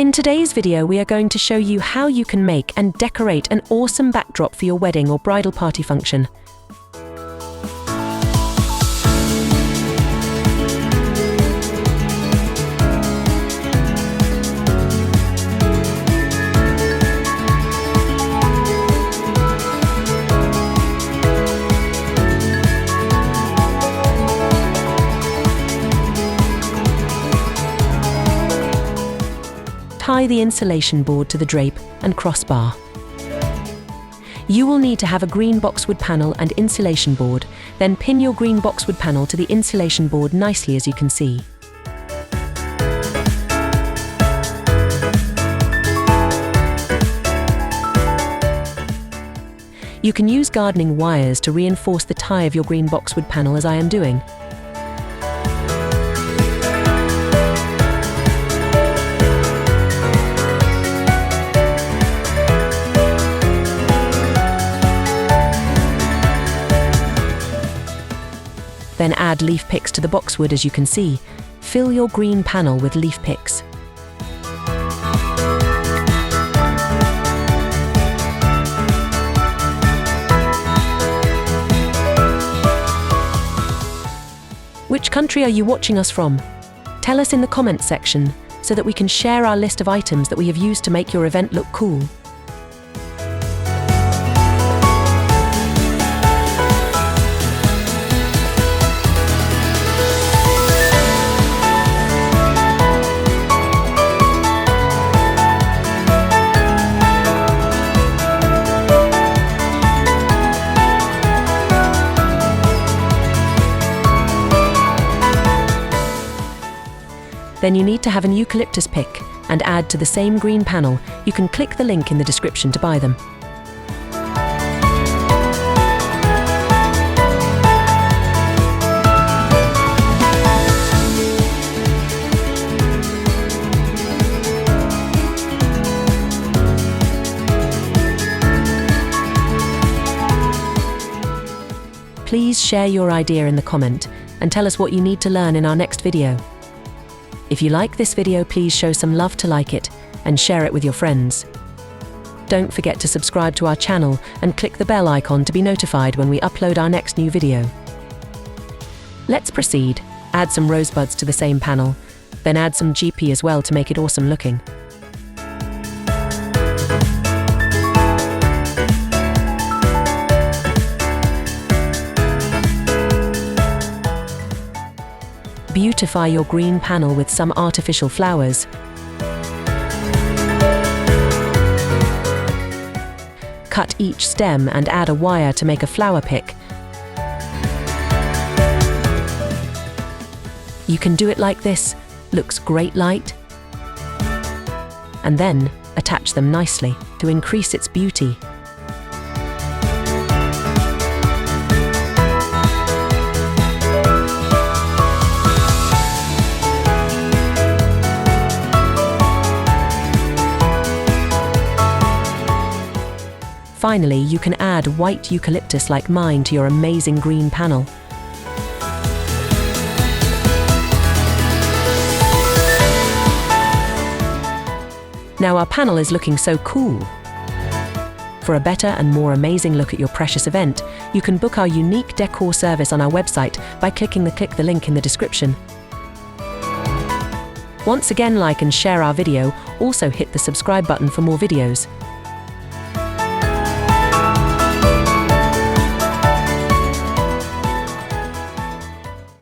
In today's video, we are going to show you how you can make and decorate an awesome backdrop for your wedding or bridal party function. Tie the insulation board to the drape and crossbar. You will need to have a green boxwood panel and insulation board, then pin your green boxwood panel to the insulation board nicely, as you can see. You can use gardening wires to reinforce the tie of your green boxwood panel, as I am doing. Then add leaf picks to the boxwood, as you can see. Fill your green panel with leaf picks. Which country are you watching us from? Tell us in the comments section so that we can share our list of items that we have used to make your event look cool. Then you need to have an eucalyptus pick and add to the same green panel. You can click the link in the description to buy them. Please share your idea in the comment and tell us what you need to learn in our next video. If you like this video, please show some love to like it and share it with your friends. Don't forget to subscribe to our channel and click the bell icon to be notified when we upload our next new video. Let's proceed. Add some rosebuds to the same panel, then add some GP as well to make it awesome looking. Beautify your green panel with some artificial flowers. Cut each stem and add a wire to make a flower pick. You can do it like this. Looks great, light. And then attach them nicely to increase its beauty. Finally, you can add white eucalyptus like mine to your amazing green panel. Now our panel is looking so cool. For a better and more amazing look at your precious event, you can book our unique decor service on our website by clicking the link in the description. Once again, like and share our video. Also hit the subscribe button for more videos.